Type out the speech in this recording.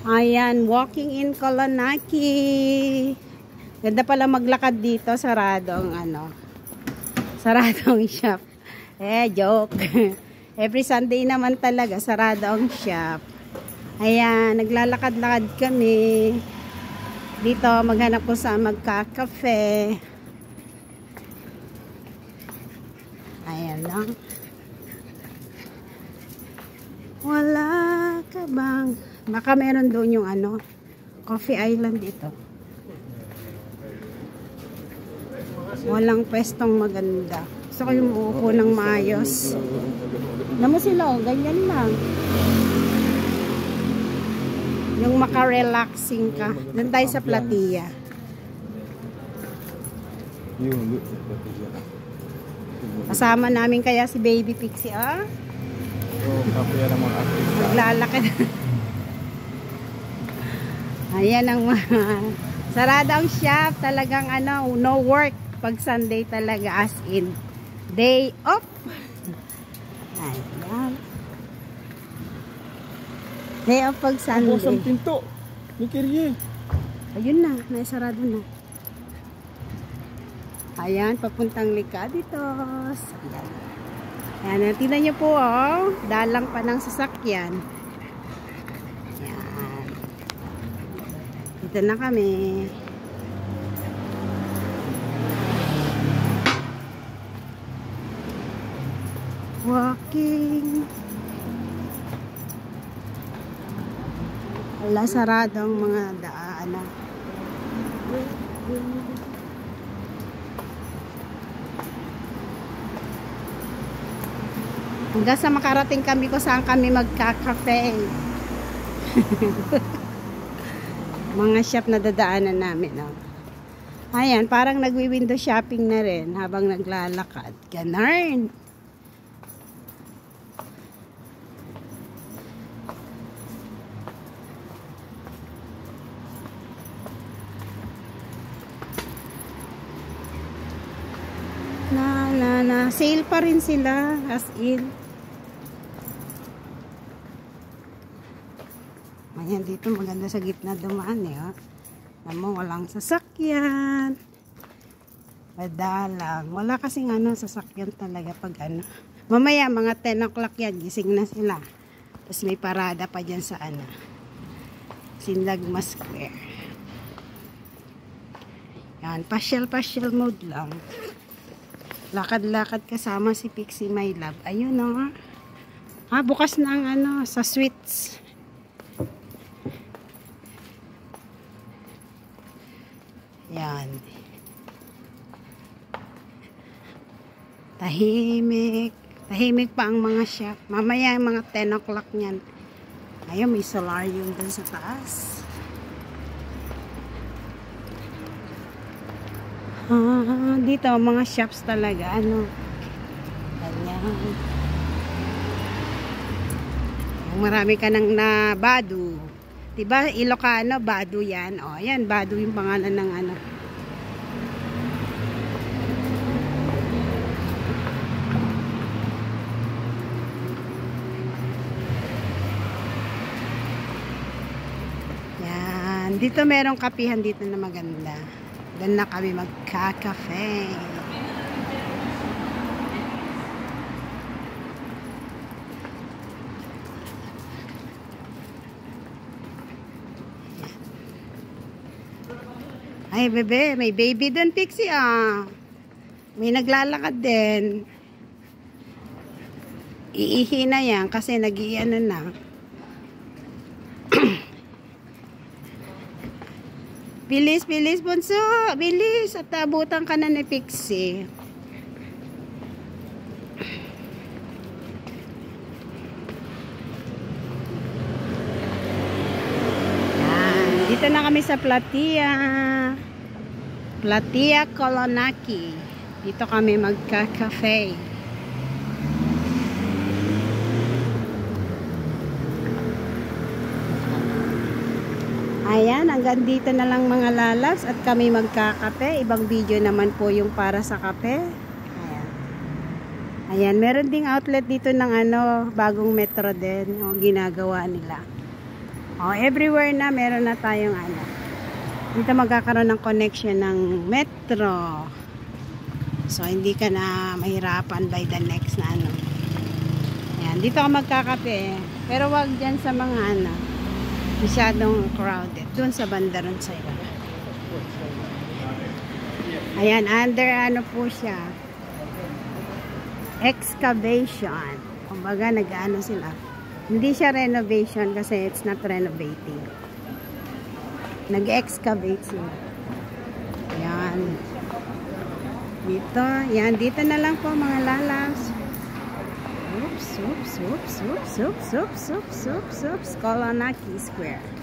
Ayan, walking in Kolonaki. Ganda pala maglakad dito, sarado ang sarado ang shop. Joke. Every Sunday naman talaga, sarado ang shop. Ayan, naglalakad-lakad kami. Dito, maghanap ko sa magkakafe. Ayan lang. Wala ka bang? Baka meron doon yung Coffee Island dito. Walang pwestong maganda. Gusto ko yung uupo ng maayos. Alam mo sila, ganyan lang. Yung maka-relaxing ka. Doon tayo sa Platia. Kasama namin kaya si Baby Pixie, maglalakad. Ayan ang sarado ang shop. Talagang no work pag Sunday talaga, as in day off. Ayan. Day off pag Sunday. Ang pinto. Mikirye. Ayun na, naisarado na. Ayan, papuntang Licaditos. Ayan. Ayan, tingnan nyo po, dalang pa ng sasakyan. Ayan. Dito na kami. Walking. Wala, sarado ang mga daan. Hanggang sa makarating kami kung saan kami magkakafe. Mga shop na dadaanan namin. Ayan, parang nagwi-window shopping na rin habang naglalakad. Ganarn! Sale pa rin sila, as in. Ayan, dito maganda sa gitna dumaan Alam mo, walang sasakyan. Madalang. Wala kasing sasakyan talaga pag Mamaya, mga 10 o'clock yan, gising na sila. Tapos may parada pa dyan sa Sindagma Square. Yan, pasyal-pasyal mode lang. Lakad-lakad kasama si Pixie My Love. Ayun bukas na ang sa sweets. Yan. Tahimik. Tahimik pa ang mga shop. Mamaya mga 10 o'clock niyan. Ayun, may solarium dun sa taas. Dito mga shops talaga ganyan. Marami ka nang na Badu, diba? Ilocano, Badu yan. Yan, Badu yung pangalan ng yan. Dito merong kapihan dito na maganda. Doon na kami magkakafe. Ay, bebe. May baby doon, Pixie, May naglalakad din. Iihi na yan kasi nag-iano na. Bilis, bilis, bunso. Bilis. At abutan ka na ni Pixie. Yan. Dito na kami sa Platia. Platia Kolonaki. Dito kami magka-cafe. Ayan, hanggang dito na lang mga lalabs at kami magkakape. Ibang video naman po yung para sa kape. Ayan. Ayan, meron ding outlet dito ng bagong metro din. Ginagawa nila. Oh, everywhere na meron na tayong ano. Dito magkakaroon ng connection ng metro. So, hindi ka na mahirapan by the next na ano. Yan, dito ka magkakape. Pero wag dyan sa mga ano, masyadong crowded. Doon sa banda ron sa iba. Ayan, under ano po siya. Excavation. Kumbaga, nag-ano sila. Hindi siya renovation kasi it's not renovating. Nag-excavate sila. Yan. Dito. Yan. Dito na lang po mga lalabs. Oops, oops, oops, oops, oops, oops, oops, oops, oops. Kolonaki Square.